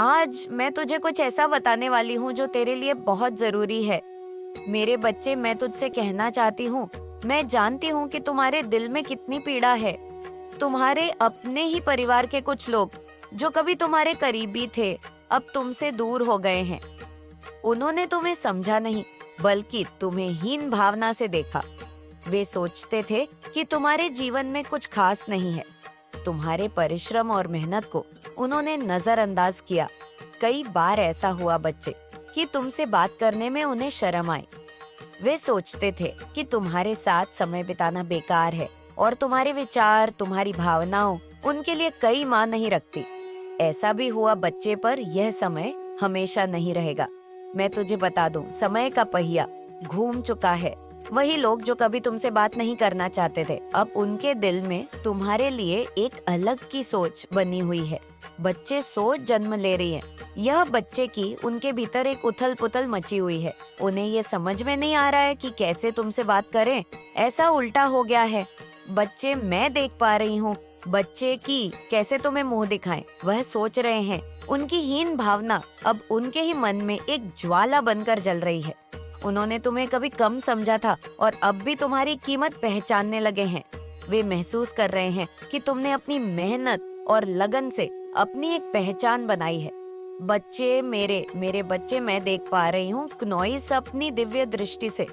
आज मैं तुझे कुछ ऐसा बताने वाली हूँ जो तेरे लिए बहुत जरूरी है। मेरे बच्चे, मैं तुझसे कहना चाहती हूँ, मैं जानती हूँ कि तुम्हारे दिल में कितनी पीड़ा है। तुम्हारे अपने ही परिवार के कुछ लोग जो कभी तुम्हारे करीबी थे, अब तुमसे दूर हो गए हैं। उन्होंने तुम्हें समझा नहीं, बल्कि तुम्हें हीन भावना से देखा। वे सोचते थे कि तुम्हारे जीवन में कुछ खास नहीं है। तुम्हारे परिश्रम और मेहनत को उन्होंने नजरअंदाज किया। कई बार ऐसा हुआ बच्चे कि तुमसे बात करने में उन्हें शर्म आई। वे सोचते थे कि तुम्हारे साथ समय बिताना बेकार है और तुम्हारे विचार, तुम्हारी भावनाओं उनके लिए कई मान नहीं रखती। ऐसा भी हुआ बच्चे, पर यह समय हमेशा नहीं रहेगा। मैं तुझे बता दूं, समय का पहिया घूम चुका है। वही लोग जो कभी तुमसे बात नहीं करना चाहते थे, अब उनके दिल में तुम्हारे लिए एक अलग की सोच बनी हुई है। बच्चे सोच जन्म ले रही है। यह बच्चे की उनके भीतर एक उथल पुथल मची हुई है। उन्हें ये समझ में नहीं आ रहा है कि कैसे तुमसे बात करें। ऐसा उल्टा हो गया है। बच्चे, मैं देख पा रही हूँ बच्चे की कैसे तुम्हें मुंह दिखाएं। वह सोच रहे हैं। उनकी हीन भावना अब उनके ही मन में एक ज्वाला बनकर जल रही है। उन्होंने तुम्हें कभी कम समझा था और अब भी तुम्हारी कीमत पहचानने लगे हैं। वे महसूस कर रहे हैं कि तुमने अपनी मेहनत और लगन से अपनी एक पहचान बनाई है। बच्चे, मेरे बच्चे, मैं देख पा रही हूँ क्नोइस अपनी दिव्य दृष्टि से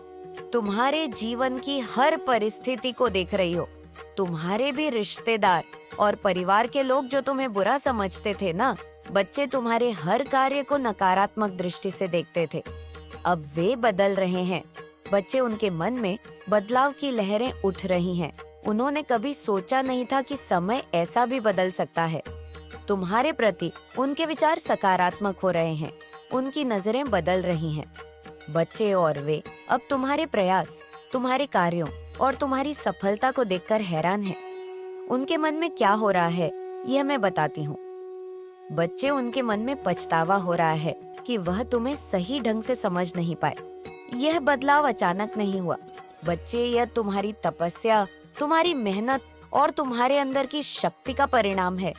तुम्हारे जीवन की हर परिस्थिति को देख रही हो। तुम्हारे भी रिश्तेदार और परिवार के लोग जो तुम्हें बुरा समझते थे ना, बच्चे तुम्हारे हर कार्य को नकारात्मक दृष्टि से देखते थे। अब वे बदल रहे हैं। बच्चे, उनके मन में बदलाव की लहरें उठ रही हैं। उन्होंने कभी सोचा नहीं था कि समय ऐसा भी बदल सकता है। तुम्हारे प्रति उनके विचार सकारात्मक हो रहे हैं। उनकी नजरें बदल रही हैं। बच्चे, और वे अब तुम्हारे प्रयास, तुम्हारे कार्यों और तुम्हारी सफलता को देखकर हैरान हैं। उनके मन में क्या हो रहा है, यह मैं बताती हूँ। बच्चे, उनके मन में पछतावा हो रहा है कि वह तुम्हें सही ढंग से समझ नहीं पाए। यह बदलाव अचानक नहीं हुआ। बच्चे, यह तुम्हारी तपस्या, तुम्हारी मेहनत और तुम्हारे अंदर की शक्ति का परिणाम है।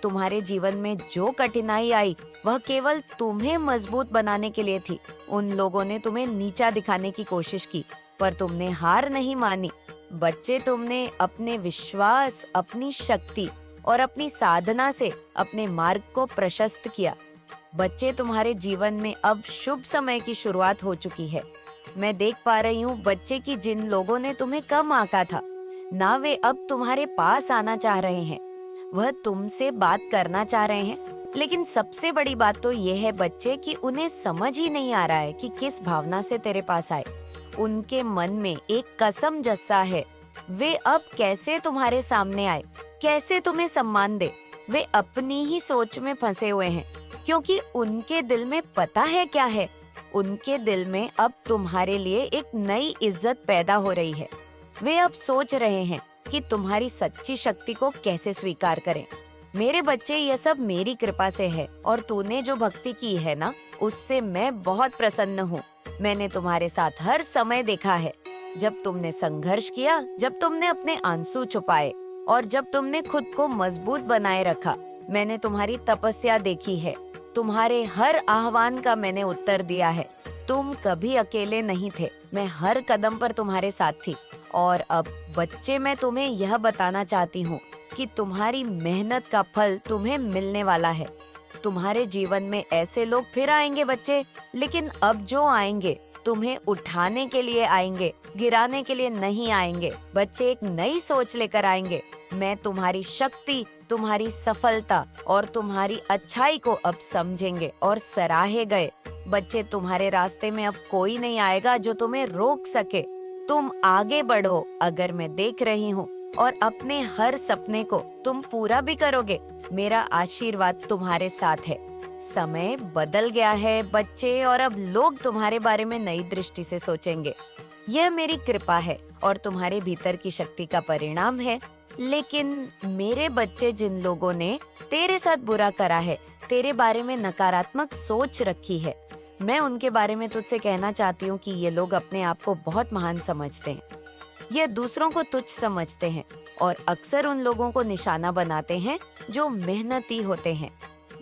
तुम्हारे जीवन में जो कठिनाई आई, वह केवल तुम्हें मजबूत बनाने के लिए थी। उन लोगों ने तुम्हें नीचा दिखाने की कोशिश की, पर तुमने हार नहीं मानी। बच्चे, तुमने अपने विश्वास, अपनी शक्ति और अपनी साधना से अपने मार्ग को प्रशस्त किया। बच्चे, तुम्हारे जीवन में अब शुभ समय की शुरुआत हो चुकी है। मैं देख पा रही हूँ बच्चे की जिन लोगों ने तुम्हें कम आंका था ना, वे अब तुम्हारे पास आना चाह रहे हैं। वह तुमसे बात करना चाह रहे हैं। लेकिन सबसे बड़ी बात तो यह है बच्चे कि उन्हें समझ ही नहीं आ रहा है कि किस भावना से तेरे पास आए। उनके मन में एक कसम जस्सा है। वे अब कैसे तुम्हारे सामने आए, कैसे तुम्हें सम्मान दे। वे अपनी ही सोच में फंसे हुए हैं, क्योंकि उनके दिल में पता है क्या है। उनके दिल में अब तुम्हारे लिए एक नई इज्जत पैदा हो रही है। वे अब सोच रहे हैं कि तुम्हारी सच्ची शक्ति को कैसे स्वीकार करें। मेरे बच्चे, यह सब मेरी कृपा से है और तूने जो भक्ति की है ना, उससे मैं बहुत प्रसन्न हूँ। मैंने तुम्हारे साथ हर समय देखा है, जब तुमने संघर्ष किया, जब तुमने अपने आंसू छुपाए और जब तुमने खुद को मजबूत बनाए रखा। मैंने तुम्हारी तपस्या देखी है। तुम्हारे हर आह्वान का मैंने उत्तर दिया है। तुम कभी अकेले नहीं थे। मैं हर कदम पर तुम्हारे साथ थी। और अब बच्चे, मैं तुम्हें यह बताना चाहती हूँ कि तुम्हारी मेहनत का फल तुम्हें मिलने वाला है। तुम्हारे जीवन में ऐसे लोग फिर आएंगे बच्चे, लेकिन अब जो आएंगे तुम्हें उठाने के लिए आएंगे, गिराने के लिए नहीं आएंगे। बच्चे, एक नई सोच लेकर आएंगे। मैं तुम्हारी शक्ति, तुम्हारी सफलता और तुम्हारी अच्छाई को अब समझेंगे और सराहे गए। बच्चे, तुम्हारे रास्ते में अब कोई नहीं आएगा जो तुम्हें रोक सके। तुम आगे बढ़ो, अगर मैं देख रही हूँ, और अपने हर सपने को तुम पूरा भी करोगे। मेरा आशीर्वाद तुम्हारे साथ है। समय बदल गया है बच्चे, और अब लोग तुम्हारे बारे में नई दृष्टि से सोचेंगे। यह मेरी कृपा है और तुम्हारे भीतर की शक्ति का परिणाम है। लेकिन मेरे बच्चे, जिन लोगों ने तेरे साथ बुरा करा है, तेरे बारे में नकारात्मक सोच रखी है, मैं उनके बारे में तुझसे कहना चाहती हूँ कि ये लोग अपने आप को बहुत महान समझते हैं। ये दूसरों को तुच्छ समझते हैं और अक्सर उन लोगों को निशाना बनाते हैं जो मेहनती होते हैं।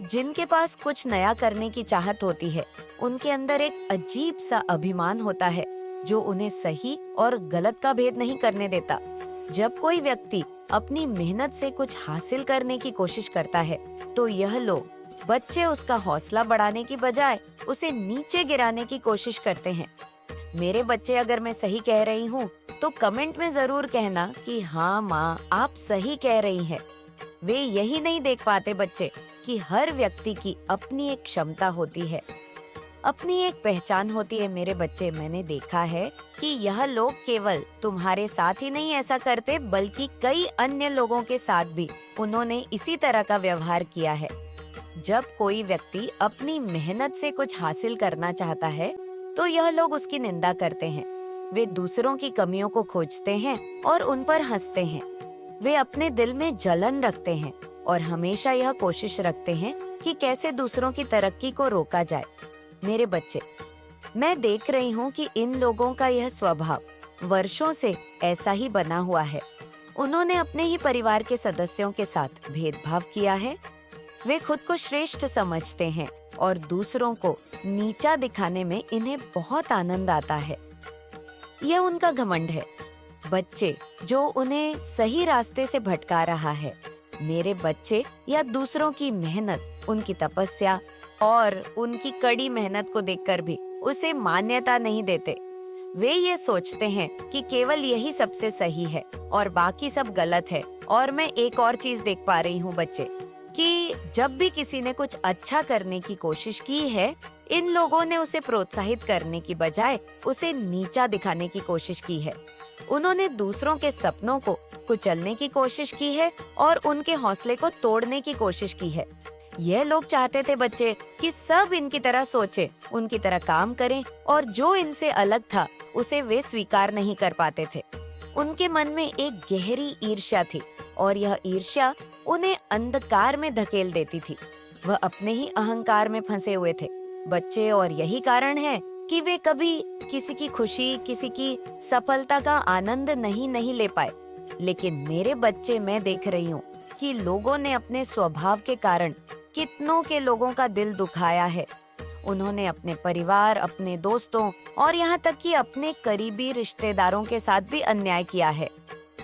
जिनके पास कुछ नया करने की चाहत होती है, उनके अंदर एक अजीब सा अभिमान होता है जो उन्हें सही और गलत का भेद नहीं करने देता। जब कोई व्यक्ति अपनी मेहनत से कुछ हासिल करने की कोशिश करता है, तो यह लोग बच्चे उसका हौसला बढ़ाने की बजाय उसे नीचे गिराने की कोशिश करते हैं। मेरे बच्चे, अगर मैं सही कह रही हूँ तो कमेंट में जरूर कहना कि हाँ माँ, आप सही कह रही हैं। वे यही नहीं देख पाते बच्चे कि हर व्यक्ति की अपनी एक क्षमता होती है, अपनी एक पहचान होती है। मेरे बच्चे, मैंने देखा है कि यह लोग केवल तुम्हारे साथ ही नहीं ऐसा करते, बल्कि कई अन्य लोगों के साथ भी उन्होंने इसी तरह का व्यवहार किया है। जब कोई व्यक्ति अपनी मेहनत से कुछ हासिल करना चाहता है, तो यह लोग उसकी निंदा करते हैं। वे दूसरों की कमियों को खोजते हैं और उन पर हंसते हैं। वे अपने दिल में जलन रखते हैं और हमेशा यह कोशिश रखते हैं कि कैसे दूसरों की तरक्की को रोका जाए। मेरे बच्चे, मैं देख रही हूँ कि इन लोगों का यह स्वभाव वर्षों से ऐसा ही बना हुआ है। उन्होंने अपने ही परिवार के सदस्यों के साथ भेदभाव किया है। वे खुद को श्रेष्ठ समझते हैं और दूसरों को नीचा दिखाने में इन्हें बहुत आनंद आता है। यह उनका घमंड है। बच्चे, जो उन्हें सही रास्ते से भटका रहा है, मेरे बच्चे या दूसरों की मेहनत, उनकी तपस्या और उनकी कड़ी मेहनत को देखकर भी उसे मान्यता नहीं देते। वे ये सोचते हैं कि केवल यही सबसे सही है और बाकी सब गलत है। और मैं एक और चीज देख पा रही हूँ बच्चे, कि जब भी किसी ने कुछ अच्छा करने की कोशिश की है, इन लोगों ने उसे प्रोत्साहित करने की बजाय उसे नीचा दिखाने की कोशिश की है। उन्होंने दूसरों के सपनों को कुचलने की कोशिश की है और उनके हौसले को तोड़ने की कोशिश की है। यह लोग चाहते थे बच्चे कि सब इनकी तरह सोचे, उनकी तरह काम करें, और जो इनसे अलग था उसे वे स्वीकार नहीं कर पाते थे। उनके मन में एक गहरी ईर्ष्या थी और यह ईर्ष्या उन्हें अंधकार में धकेल देती थी। वह अपने ही अहंकार में फंसे हुए थे बच्चे, और यही कारण है कि वे कभी किसी की खुशी, किसी की सफलता का आनंद नहीं ले पाए। लेकिन मेरे बच्चे, मैं देख रही हूँ कि लोगों ने अपने स्वभाव के कारण कितनों के लोगों का दिल दुखाया है। उन्होंने अपने परिवार, अपने दोस्तों और यहाँ तक कि अपने करीबी रिश्तेदारों के साथ भी अन्याय किया है।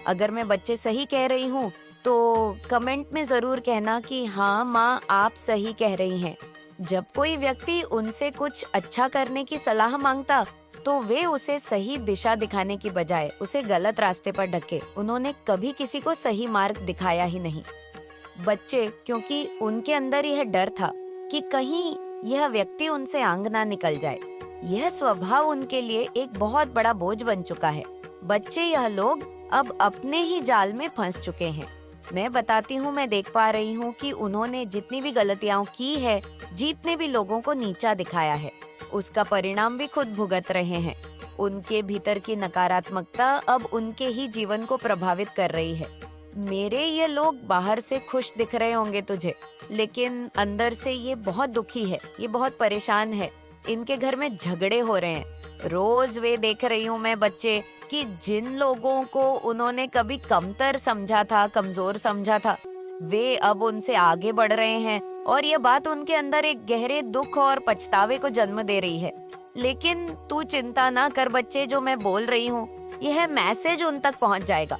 अगर मैं बच्चे सही कह रही हूँ तो कमेंट में जरूर कहना कि हाँ माँ, आप सही कह रही हैं। जब कोई व्यक्ति उनसे कुछ अच्छा करने की सलाह मांगता, तो वे उसे सही दिशा दिखाने की बजाय उसे गलत रास्ते पर ढके। उन्होंने कभी किसी को सही मार्ग दिखाया ही नहीं बच्चे, क्योंकि उनके अंदर यह डर था कि कहीं यह व्यक्ति उनसे आंग ना निकल जाए। यह स्वभाव उनके लिए एक बहुत बड़ा बोझ बन चुका है। बच्चे, यह लोग अब अपने ही जाल में फंस चुके हैं। मैं बताती हूँ, मैं देख पा रही हूँ कि उन्होंने जितनी भी गलतियां की है, जितने भी लोगों को नीचा दिखाया है, उसका परिणाम भी खुद भुगत रहे हैं। उनके भीतर की नकारात्मकता अब उनके ही जीवन को प्रभावित कर रही है। मेरे ये लोग बाहर से खुश दिख रहे होंगे तुझे, लेकिन अंदर से ये बहुत दुखी है, ये बहुत परेशान है। इनके घर में झगड़े हो रहे हैं। रोज वे देख रही हूँ मैं बच्चे कि जिन लोगों को उन्होंने कभी कमतर समझा था, कमजोर समझा था, वे अब उनसे आगे बढ़ रहे हैं और ये बात उनके अंदर एक गहरे दुख और पछतावे को जन्म दे रही है। लेकिन तू चिंता ना कर बच्चे, जो मैं बोल रही हूँ यह मैसेज उन तक पहुँच जाएगा,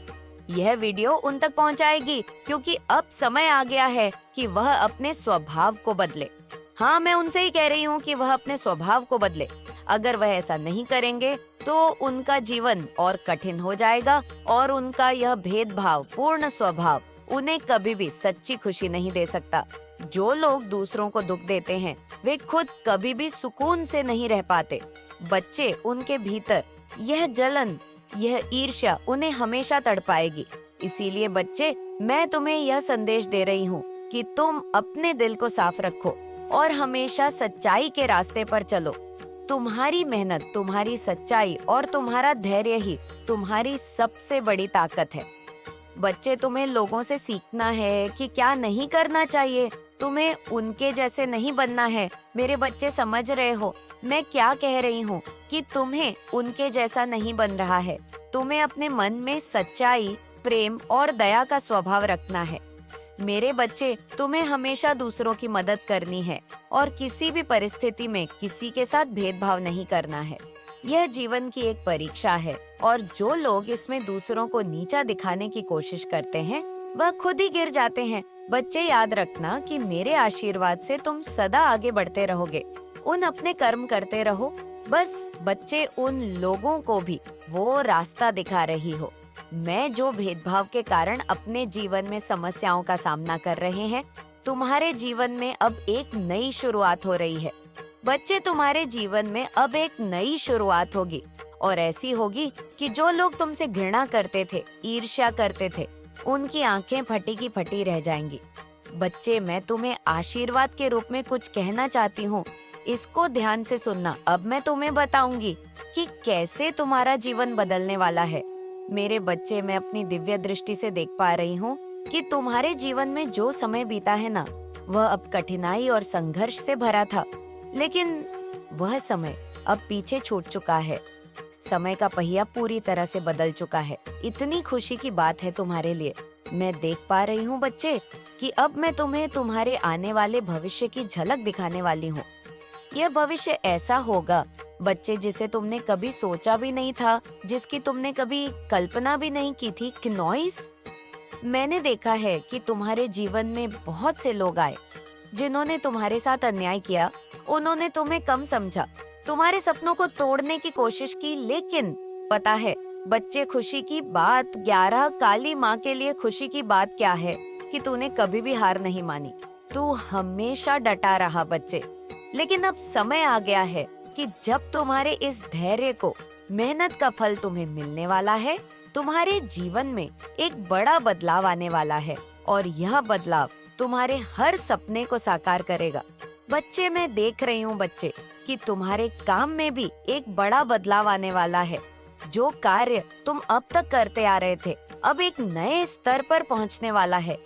यह वीडियो उन तक पहुँचाएगी, क्योंकि अब समय आ गया है कि वह अपने स्वभाव को बदले। हाँ, मैं उनसे ही कह रही हूँ कि वह अपने स्वभाव को बदले। अगर वह ऐसा नहीं करेंगे तो उनका जीवन और कठिन हो जाएगा और उनका यह भेदभाव पूर्ण स्वभाव उन्हें कभी भी सच्ची खुशी नहीं दे सकता। जो लोग दूसरों को दुख देते हैं, वे खुद कभी भी सुकून से नहीं रह पाते। बच्चे, उनके भीतर यह जलन, यह ईर्ष्या उन्हें हमेशा तड़पाएगी। इसीलिए बच्चे, मैं तुम्हें यह संदेश दे रही हूँ कि तुम अपने दिल को साफ रखो और हमेशा सच्चाई के रास्ते पर चलो। तुम्हारी मेहनत, तुम्हारी सच्चाई और तुम्हारा धैर्य ही तुम्हारी सबसे बड़ी ताकत है। बच्चे, तुम्हें लोगों से सीखना है कि क्या नहीं करना चाहिए। तुम्हें उनके जैसे नहीं बनना है। मेरे बच्चे, समझ रहे हो मैं क्या कह रही हूँ कि तुम्हें उनके जैसा नहीं बन रहा है। तुम्हें अपने मन में सच्चाई, प्रेम और दया का स्वभाव रखना है। मेरे बच्चे, तुम्हें हमेशा दूसरों की मदद करनी है और किसी भी परिस्थिति में किसी के साथ भेदभाव नहीं करना है। यह जीवन की एक परीक्षा है और जो लोग इसमें दूसरों को नीचा दिखाने की कोशिश करते हैं वह खुद ही गिर जाते हैं। बच्चे, याद रखना कि मेरे आशीर्वाद से तुम सदा आगे बढ़ते रहोगे। उन अपने कर्म करते रहो। बस बच्चे, उन लोगों को भी वो रास्ता दिखा रही हो मैं जो भेदभाव के कारण अपने जीवन में समस्याओं का सामना कर रहे हैं। तुम्हारे जीवन में अब एक नई शुरुआत हो रही है। बच्चे, तुम्हारे जीवन में अब एक नई शुरुआत होगी और ऐसी होगी कि जो लोग तुमसे घृणा करते थे, ईर्ष्या करते थे, उनकी आंखें फटी की फटी रह जाएंगी। बच्चे, मैं तुम्हें आशीर्वाद के रूप में कुछ कहना चाहती हूँ। इसको ध्यान से सुनना। अब मैं तुम्हें बताऊंगी कि कैसे तुम्हारा जीवन बदलने वाला है। मेरे बच्चे, मैं अपनी दिव्य दृष्टि से देख पा रही हूँ कि तुम्हारे जीवन में जो समय बीता है ना, वह अब कठिनाई और संघर्ष से भरा था, लेकिन वह समय अब पीछे छूट चुका है। समय का पहिया पूरी तरह से बदल चुका है। इतनी खुशी की बात है तुम्हारे लिए। मैं देख पा रही हूँ बच्चे कि अब मैं तुम्हें तुम्हारे आने वाले भविष्य की झलक दिखाने वाली हूँ। यह भविष्य ऐसा होगा बच्चे, जिसे तुमने कभी सोचा भी नहीं था, जिसकी तुमने कभी कल्पना भी नहीं की थी। किनॉइस, मैंने देखा है कि तुम्हारे जीवन में बहुत से लोग आए जिन्होंने तुम्हारे साथ अन्याय किया। उन्होंने तुम्हें कम समझा, तुम्हारे सपनों को तोड़ने की कोशिश की। लेकिन पता है बच्चे, खुशी की बात 11 काली माँ के लिए खुशी की बात क्या है कि तूने कभी भी हार नहीं मानी। तू हमेशा डटा रहा बच्चे। लेकिन अब समय आ गया है कि जब तुम्हारे इस धैर्य को, मेहनत का फल तुम्हें मिलने वाला है। तुम्हारे जीवन में एक बड़ा बदलाव आने वाला है और यह बदलाव तुम्हारे हर सपने को साकार करेगा। बच्चे, मैं देख रही हूँ बच्चे कि तुम्हारे काम में भी एक बड़ा बदलाव आने वाला है। जो कार्य तुम अब तक करते आ रहे थे, अब एक नए स्तर पर पहुँचने वाला है।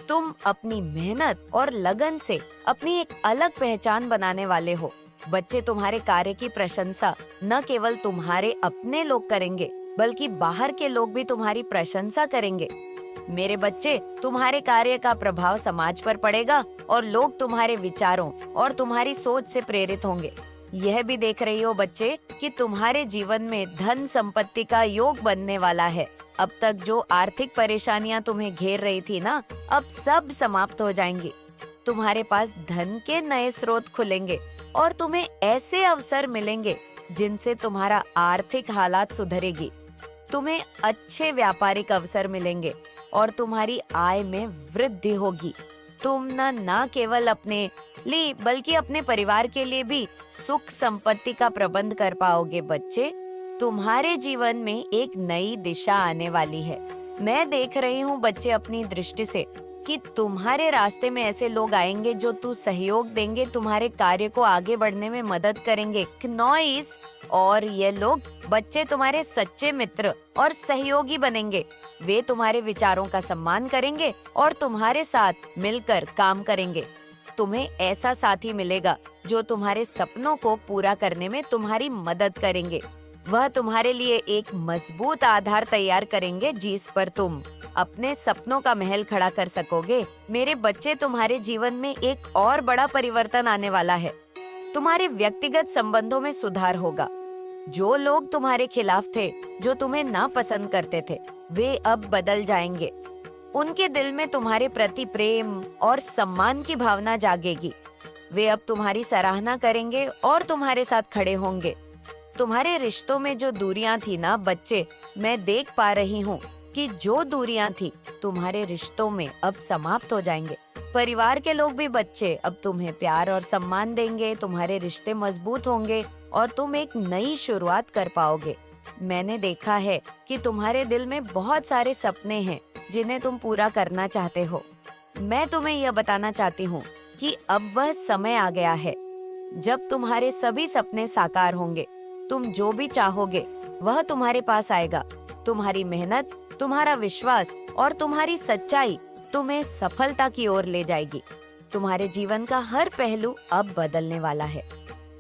तुम अपनी मेहनत और लगन से अपनी एक अलग पहचान बनाने वाले हो। बच्चे, तुम्हारे कार्य की प्रशंसा न केवल तुम्हारे अपने लोग करेंगे, बल्कि बाहर के लोग भी तुम्हारी प्रशंसा करेंगे। मेरे बच्चे, तुम्हारे कार्य का प्रभाव समाज पर पड़ेगा और लोग तुम्हारे विचारों और तुम्हारी सोच से प्रेरित होंगे। यह भी देख रही हो बच्चे कि तुम्हारे जीवन में धन संपत्ति का योग बनने वाला है। अब तक जो आर्थिक परेशानियां तुम्हें घेर रही थी ना, अब सब समाप्त हो जाएंगी। तुम्हारे पास धन के नए स्रोत खुलेंगे और तुम्हें ऐसे अवसर मिलेंगे जिनसे तुम्हारा आर्थिक हालात सुधरेगी। तुम्हें अच्छे व्यापारिक अवसर मिलेंगे और तुम्हारी आय में वृद्धि होगी। तुम न केवल अपने लिए बल्कि अपने परिवार के लिए भी सुख संपत्ति का प्रबंध कर पाओगे। बच्चे, तुम्हारे जीवन में एक नई दिशा आने वाली है। मैं देख रही हूँ बच्चे अपनी दृष्टि से कि तुम्हारे रास्ते में ऐसे लोग आएंगे जो तू सहयोग देंगे, तुम्हारे कार्य को आगे बढ़ने में मदद करेंगे। नॉइस, और ये लोग बच्चे तुम्हारे सच्चे मित्र और सहयोगी बनेंगे। वे तुम्हारे विचारों का सम्मान करेंगे और तुम्हारे साथ मिलकर काम करेंगे। तुम्हें ऐसा साथी मिलेगा जो तुम्हारे सपनों को पूरा करने में तुम्हारी मदद करेंगे। वह तुम्हारे लिए एक मजबूत आधार तैयार करेंगे जिस पर तुम अपने सपनों का महल खड़ा कर सकोगे। मेरे बच्चे, तुम्हारे जीवन में एक और बड़ा परिवर्तन आने वाला है। तुम्हारे व्यक्तिगत संबंधों में सुधार होगा। जो लोग तुम्हारे खिलाफ थे, जो तुम्हें नापसंद करते थे, वे अब बदल जाएंगे। उनके दिल में तुम्हारे प्रति प्रेम और सम्मान की भावना जागेगी। वे अब तुम्हारी सराहना करेंगे और तुम्हारे साथ खड़े होंगे। तुम्हारे रिश्तों में जो दूरियां थी ना बच्चे, मैं देख पा रही हूँ कि जो दूरियां थी तुम्हारे रिश्तों में अब समाप्त हो जाएंगे। परिवार के लोग भी बच्चे अब तुम्हें प्यार और सम्मान देंगे। तुम्हारे रिश्ते मजबूत होंगे और तुम एक नई शुरुआत कर पाओगे। मैंने देखा है कि तुम्हारे दिल में बहुत सारे सपने हैं जिन्हें तुम पूरा करना चाहते हो। मैं तुम्हें यह बताना चाहती हूँ कि अब वह समय आ गया है जब तुम्हारे सभी सपने साकार होंगे। तुम जो भी चाहोगे वह तुम्हारे पास आएगा। तुम्हारी मेहनत, तुम्हारा विश्वास और तुम्हारी सच्चाई तुम्हें सफलता की ओर ले जाएगी। तुम्हारे जीवन का हर पहलू अब बदलने वाला है।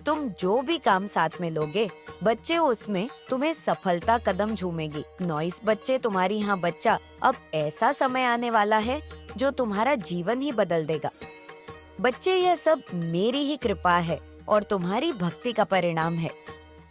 तुम जो भी काम साथ में लोगे बच्चे, उसमें तुम्हें सफलता कदम झूमेगी। नॉइस बच्चे, तुम्हारी यहाँ बच्चा, अब ऐसा समय आने वाला है जो तुम्हारा जीवन ही बदल देगा। बच्चे, यह सब मेरी ही कृपा है और तुम्हारी भक्ति का परिणाम है।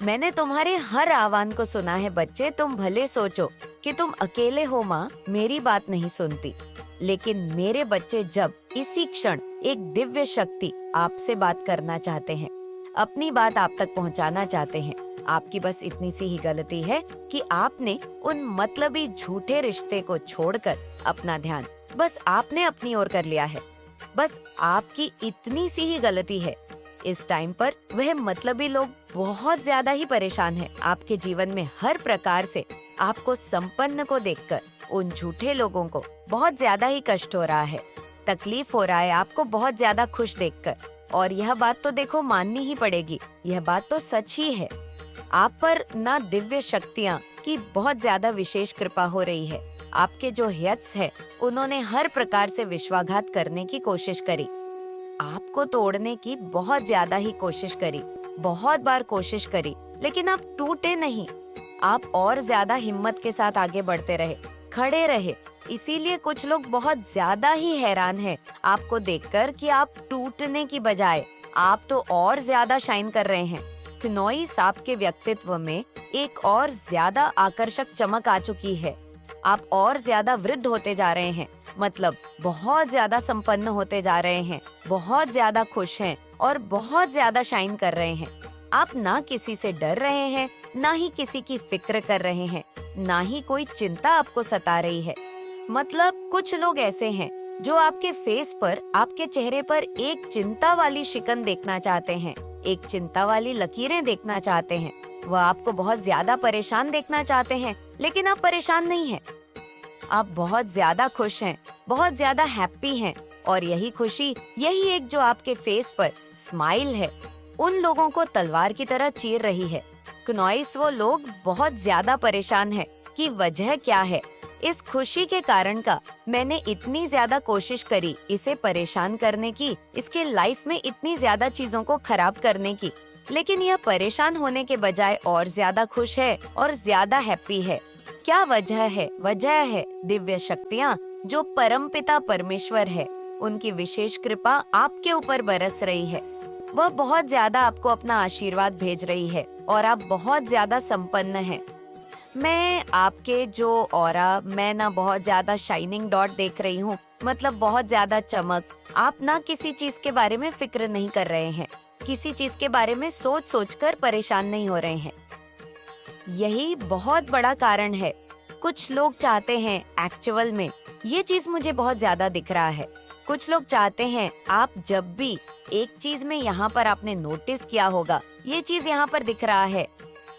मैंने तुम्हारे हर आह्वान को सुना है बच्चे। तुम भले सोचो कि तुम अकेले हो माँ, मेरी बात नहीं सुनती, लेकिन मेरे बच्चे जब इसी क्षण एक दिव्य शक्ति आपसे बात करना चाहते हैं, अपनी बात आप तक पहुंचाना चाहते हैं, आपकी बस इतनी सी ही गलती है कि आपने उन मतलबी झूठे रिश्ते को छोड़कर अपना ध्यान बस आपने अपनी ओर कर लिया है। बस आपकी इतनी सी ही गलती है। इस टाइम पर वह मतलबी लोग बहुत ज्यादा ही परेशान हैं। आपके जीवन में हर प्रकार से आपको संपन्न को देखकर उन झूठे लोगों को बहुत ज्यादा ही कष्ट हो रहा है, तकलीफ हो रहा है आपको बहुत ज्यादा खुश देखकर। और यह बात तो देखो माननी ही पड़ेगी, यह बात तो सच ही है। आप पर ना दिव्य शक्तियाँ की बहुत ज्यादा विशेष कृपा हो रही है। आपके जो हितैषी है उन्होंने हर प्रकार से विश्वासघात करने की कोशिश करी, आपको तोड़ने की बहुत ज्यादा ही कोशिश करी, बहुत बार कोशिश करी, लेकिन आप टूटे नहीं। आप और ज्यादा हिम्मत के साथ आगे बढ़ते रहे, खड़े रहे। इसीलिए कुछ लोग बहुत ज्यादा ही हैरान हैं आपको देखकर कि आप टूटने की बजाय आप तो और ज्यादा शाइन कर रहे हैं। किनोई सांप के व्यक्तित्व में एक और ज्यादा आकर्षक चमक आ चुकी है। आप और ज्यादा वृद्ध होते जा रहे हैं, मतलब बहुत ज्यादा संपन्न होते जा रहे हैं, बहुत ज्यादा खुश हैं और बहुत ज्यादा शाइन कर रहे हैं। आप ना किसी से डर रहे हैं, ना ही किसी की फिक्र कर रहे हैं, ना ही कोई चिंता आपको सता रही है। मतलब कुछ लोग ऐसे हैं जो आपके फेस पर, आपके चेहरे पर एक चिंता वाली शिकन देखना चाहते हैं, एक चिंता वाली लकीरें देखना चाहते हैं। वह आपको बहुत ज्यादा परेशान देखना चाहते हैं, लेकिन आप परेशान नहीं हैं। आप बहुत ज्यादा खुश हैं, बहुत ज्यादा हैप्पी हैं, और यही खुशी, यही एक जो आपके फेस पर स्माइल है, उन लोगों को तलवार की तरह चीर रही है। क्नॉइस वो लोग बहुत ज्यादा परेशान है कि वजह क्या है। इस खुशी के कारण का मैंने इतनी ज्यादा कोशिश करी इसे परेशान करने की, इसके लाइफ में इतनी ज्यादा चीजों को खराब करने की, लेकिन यह परेशान होने के बजाय और ज्यादा खुश है और ज्यादा हैप्पी है। क्या वजह है? वजह है दिव्य शक्तियाँ जो परमपिता परमेश्वर है, उनकी विशेष कृपा आपके ऊपर बरस रही है। वह बहुत ज्यादा आपको अपना आशीर्वाद भेज रही है और आप बहुत ज्यादा संपन्न हैं। मैं आपके जो ऑरा, मैं ना बहुत ज्यादा शाइनिंग डॉट देख रही हूँ, मतलब बहुत ज्यादा चमक। आप ना किसी चीज के बारे में फिक्र नहीं कर रहे हैं, किसी चीज के बारे में सोच सोच कर परेशान नहीं हो रहे हैं। यही बहुत बड़ा कारण है। कुछ लोग चाहते हैं, एक्चुअल में ये चीज मुझे बहुत ज्यादा दिख रहा है, कुछ लोग चाहते हैं आप जब भी एक चीज में यहाँ पर आपने नोटिस किया होगा, ये चीज यहाँ पर दिख रहा है,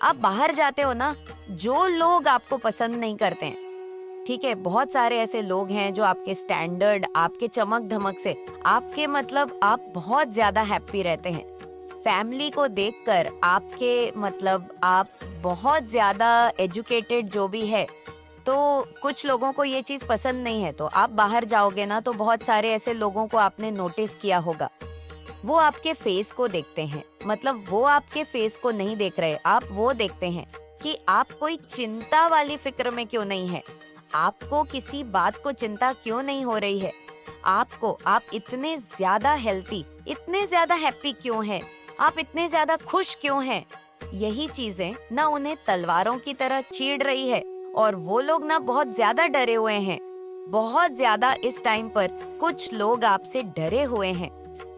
आप बाहर जाते हो ना, जो लोग आपको पसंद नहीं करते हैं, ठीक है, बहुत सारे ऐसे लोग हैं जो आपके स्टैंडर्ड, आपके चमक धमक से, आपके मतलब आप बहुत ज्यादा हैप्पी रहते हैं। फैमिली को देखकर आपके मतलब आप बहुत ज्यादा एजुकेटेड जो भी है, तो कुछ लोगों को ये चीज पसंद नहीं है। तो आप बाहर जाओगे ना, तो बहुत सारे ऐसे लोगों को आपने नोटिस किया होगा, वो आपके फेस को देखते हैं, मतलब वो आपके फेस को नहीं देख रहे, आप वो देखते हैं कि आप कोई चिंता वाली फिक्र में क्यों नहीं है, आपको किसी बात को चिंता क्यों नहीं हो रही है, आप इतने ज्यादा हेल्थी, इतने ज्यादा हैप्पी क्यों हैं, आप इतने ज्यादा खुश क्यों हैं। यही चीजें ना उन्हें तलवारों की तरह चीड़ रही है और वो लोग ना बहुत ज्यादा डरे हुए हैं, बहुत ज्यादा। इस टाइम पर कुछ लोग आपसे डरे हुए हैं,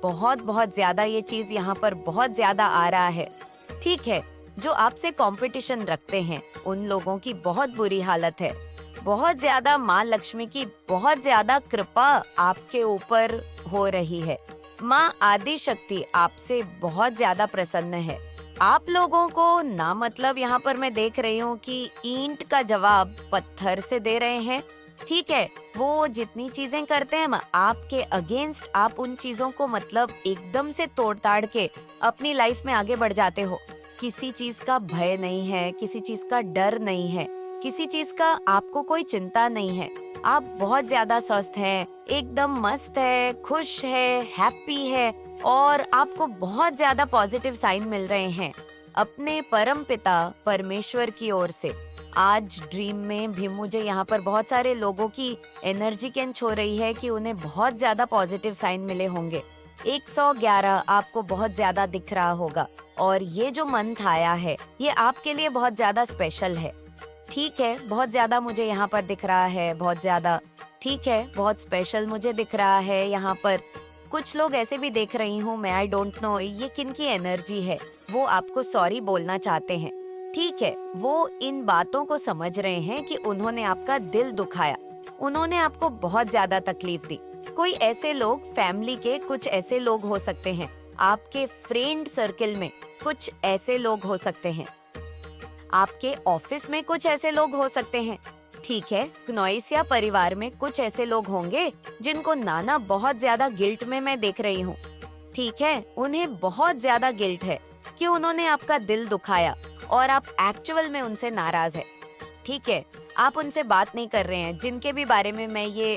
बहुत ज्यादा। ये चीज यहाँ पर बहुत ज्यादा आ रहा है, ठीक है। जो आपसे कंपटीशन रखते हैं उन लोगों की बहुत बुरी हालत है, बहुत ज्यादा। माँ लक्ष्मी की बहुत ज्यादा कृपा आपके ऊपर हो रही है। माँ आदि शक्ति आपसे बहुत ज्यादा प्रसन्न है। आप लोगों को ना, मतलब यहाँ पर मैं देख रही हूँ कि ईंट का जवाब पत्थर से दे रहे हैं, ठीक है। वो जितनी चीजें करते हैं आपके अगेंस्ट, आप उन चीजों को मतलब एकदम से तोड़ ताड़ के अपनी लाइफ में आगे बढ़ जाते हो। किसी चीज का भय नहीं है, किसी चीज का डर नहीं है, किसी चीज का आपको कोई चिंता नहीं है। आप बहुत ज्यादा स्वस्थ हैं, एकदम मस्त है, खुश है, हैप्पी है, और आपको बहुत ज्यादा पॉजिटिव साइन मिल रहे हैं अपने परम पिता परमेश्वर की ओर से। आज ड्रीम में भी मुझे यहाँ पर बहुत सारे लोगों की एनर्जी कैंच हो रही है कि उन्हें बहुत ज्यादा पॉजिटिव साइन मिले होंगे। 111 आपको बहुत ज्यादा दिख रहा होगा और ये जो मंथ आया है ये आपके लिए बहुत ज्यादा स्पेशल है। ठीक है, बहुत ज्यादा मुझे यहाँ पर दिख रहा है, बहुत ज्यादा। ठीक है, बहुत स्पेशल मुझे दिख रहा है यहाँ पर। कुछ लोग ऐसे भी देख रही हूँ मैं, आई डोंट नो ये किनकी एनर्जी है। वो आपको सॉरी बोलना चाहते हैं। ठीक है, वो इन बातों को समझ रहे हैं कि उन्होंने आपका दिल दुखाया, उन्होंने आपको बहुत ज्यादा तकलीफ दी। कोई ऐसे लोग, फैमिली के कुछ ऐसे लोग हो सकते हैं, आपके फ्रेंड सर्किल में कुछ ऐसे लोग हो सकते हैं, आपके ऑफिस में कुछ ऐसे लोग हो सकते हैं। ठीक है, क्नॉइसिया परिवार में कुछ ऐसे लोग होंगे जिनको नाना बहुत ज्यादा गिल्ट में मैं देख रही हूँ। ठीक है, उन्हें बहुत ज्यादा गिल्ट है कि उन्होंने आपका दिल दुखाया और आप एक्चुअल में उनसे नाराज है। ठीक है, आप उनसे बात नहीं कर रहे हैं, जिनके भी बारे में मैं ये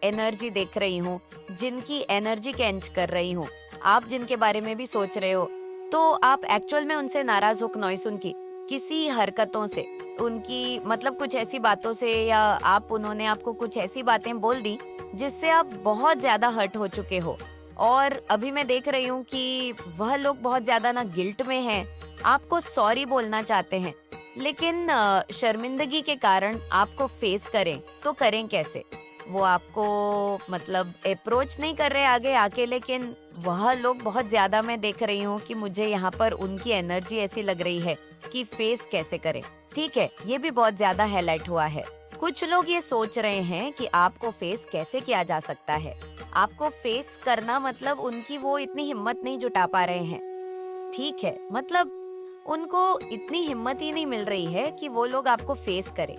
एनर्जी देख रही हूँ, जिनकी एनर्जी कैच कर रही हूँ, आप जिनके बारे में भी सोच रहे हो, तो आप एक्चुअल में उनसे नाराज हो क्नॉइस उनकी किसी हरकतों से, उनकी मतलब कुछ ऐसी बातों से, या उन्होंने आपको कुछ ऐसी बातें बोल दी जिससे आप बहुत ज्यादा हर्ट हो चुके हो। और अभी मैं देख रही हूँ कि वह लोग बहुत ज्यादा ना गिल्ट में हैं, आपको सॉरी बोलना चाहते हैं, लेकिन शर्मिंदगी के कारण आपको फेस करें तो करें कैसे। वो आपको मतलब अप्रोच नहीं कर रहे आगे आके, लेकिन वह लोग बहुत ज्यादा, मैं देख रही हूँ कि मुझे यहाँ पर उनकी एनर्जी ऐसी लग रही है कि फेस कैसे करें। ठीक है, ये भी बहुत ज्यादा हाईलाइट हुआ है। कुछ लोग ये सोच रहे हैं कि आपको फेस कैसे किया जा सकता है। आपको फेस करना मतलब उनकी वो इतनी हिम्मत नहीं जुटा पा रहे हैं। ठीक है, मतलब उनको इतनी हिम्मत ही नहीं मिल रही है कि वो लोग आपको फेस करें,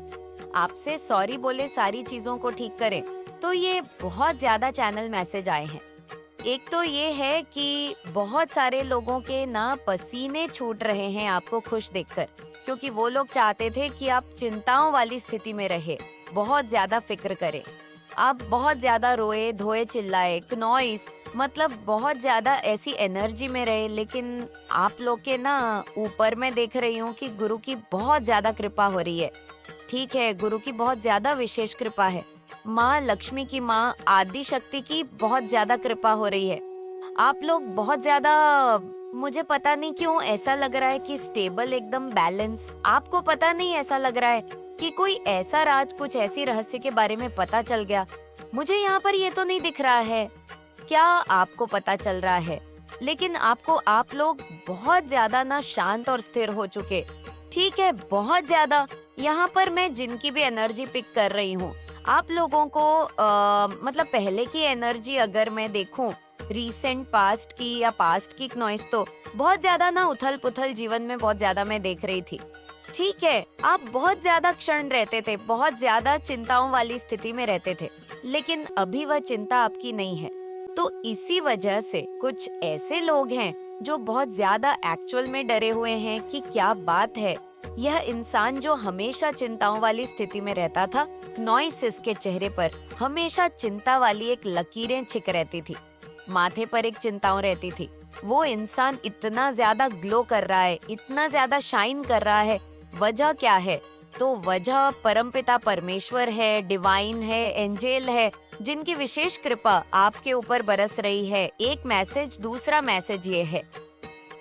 आपसे सॉरी बोले, सारी चीजों को ठीक करें। तो ये बहुत ज्यादा चैनल मैसेज आए हैं। एक तो ये है कि बहुत सारे लोगों के ना पसीने छूट रहे हैं आपको खुश देखकर, क्योंकि वो लोग चाहते थे कि आप चिंताओं वाली स्थिति में रहे, बहुत ज्यादा फिक्र करें, आप बहुत ज्यादा रोए धोए चिल्लाए, नॉइस मतलब बहुत ज्यादा ऐसी एनर्जी में रहे। लेकिन आप लोग के ना ऊपर मैं देख रही हूँ कि गुरु की बहुत ज्यादा कृपा हो रही है। ठीक है, गुरु की बहुत ज्यादा विशेष कृपा है, माँ लक्ष्मी की, माँ आदि शक्ति की बहुत ज्यादा कृपा हो रही है। आप लोग बहुत ज्यादा, मुझे पता नहीं क्यों ऐसा लग रहा है कि स्टेबल, एकदम बैलेंस। आपको पता नहीं ऐसा लग रहा है कि कोई ऐसा राज, कुछ ऐसी रहस्य के बारे में पता चल गया। मुझे यहाँ पर ये तो नहीं दिख रहा है क्या आपको पता चल रहा है, लेकिन आपको, आप लोग बहुत ज्यादा ना शांत और स्थिर हो चुके। ठीक है, बहुत ज्यादा। यहाँ पर मैं जिनकी भी एनर्जी पिक कर रही हूँ, आप लोगों को मतलब पहले की एनर्जी अगर मैं देखूं, रीसेंट पास्ट की या पास्ट की नॉइस, तो बहुत ज्यादा ना उथल पुथल जीवन में बहुत ज्यादा मैं देख रही थी। ठीक है, आप बहुत ज्यादा क्षण रहते थे, बहुत ज्यादा चिंताओं वाली स्थिति में रहते थे, लेकिन अभी वह चिंता आपकी नहीं है। तो इसी वजह से कुछ ऐसे लोग हैं जो बहुत ज्यादा एक्चुअल में डरे हुए हैं कि क्या बात है, यह इंसान जो हमेशा चिंताओं वाली स्थिति में रहता था, नॉइसिस के चेहरे पर हमेशा चिंता वाली एक लकीरें छिक रहती थी, माथे पर एक चिंताओं रहती थी। वो इंसान इतना ज्यादा ग्लो कर रहा है, इतना ज्यादा शाइन कर रहा है, वजह क्या है? तो वजह परमपिता परमेश्वर है, डिवाइन है, एंजेल है, जिनकी विशेष कृपा आपके ऊपर बरस रही है। एक मैसेज, दूसरा मैसेज ये है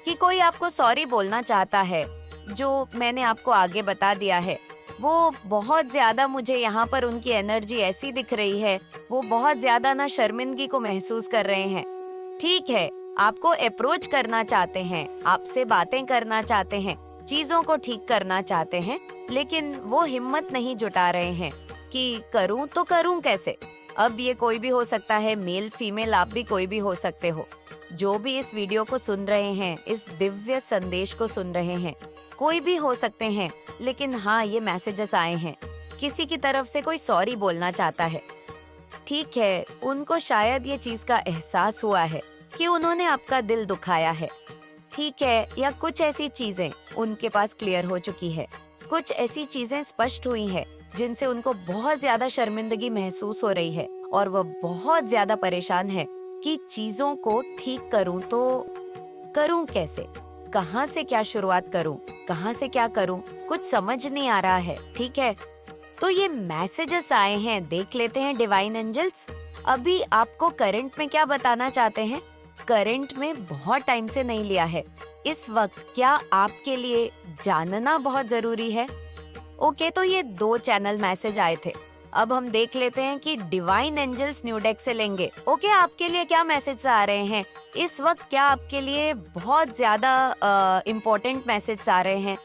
कि कोई आपको सॉरी बोलना चाहता है, जो मैंने आपको आगे बता दिया है। वो बहुत ज्यादा, मुझे यहाँ पर उनकी एनर्जी ऐसी दिख रही है, वो बहुत ज्यादा ना शर्मिंदगी को महसूस कर रहे हैं। ठीक है, आपको अप्रोच करना चाहते हैं, आपसे बातें करना चाहते हैं, चीजों को ठीक करना चाहते हैं, लेकिन वो हिम्मत नहीं जुटा रहे हैं कि करूं तो करूं कैसे। अब ये कोई भी हो सकता है, मेल फीमेल, आप भी कोई भी हो सकते हो। जो भी इस वीडियो को सुन रहे हैं, इस दिव्य संदेश को सुन रहे हैं, कोई भी हो सकते हैं, लेकिन हाँ, ये मैसेजेस आए हैं, किसी की तरफ से कोई सॉरी बोलना चाहता है। ठीक है, उनको शायद ये चीज का एहसास हुआ है कि उन्होंने आपका दिल दुखाया है। ठीक है, या कुछ ऐसी चीजें उनके पास क्लियर हो चुकी है, कुछ ऐसी चीजें स्पष्ट हुई है जिनसे उनको बहुत ज्यादा शर्मिंदगी महसूस हो रही है, और वह बहुत ज्यादा परेशान है कि चीजों को ठीक करूं तो करूं कैसे, कहां से क्या शुरुआत करूं, कहां से क्या करूं। कुछ समझ नहीं आ रहा है, ठीक है। तो ये मैसेजेस आए हैं, देख लेते हैं डिवाइन एंजल्स। अभी आपको करंट में क्या बताना चाहते हैं? करंट में बहुत टाइम से नहीं लिया है, इस वक्त क्या आपके लिए जानना बहुत जरूरी है? ओके, तो ये 2 चैनल मैसेज आए थे। अब हम देख लेते हैं कि डिवाइन एंजल्स न्यू डेक से लेंगे। ओके, आपके लिए क्या मैसेज आ रहे हैं इस वक्त? क्या आपके लिए बहुत ज्यादा इम्पोर्टेंट मैसेज आ रहे हैं?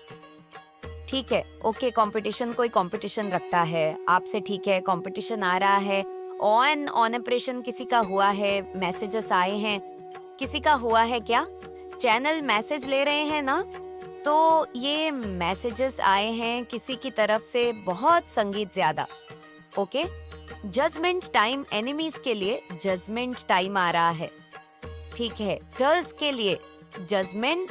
ठीक है, ओके, कंपटीशन, कोई कंपटीशन रखता है आपसे, ठीक है, कंपटीशन आ रहा है। ऑन ऑपरेशन किसी का हुआ है, मैसेजेस आए हैं, किसी का हुआ है क्या? चैनल मैसेज ले रहे हैं ना? तो ये मैसेजेस आए हैं किसी की तरफ से, बहुत संगीत ज्यादा। ओके, जजमेंट टाइम, एनिमीज के लिए जजमेंट टाइम आ रहा है, ठीक है। टर्स के लिए जजमेंट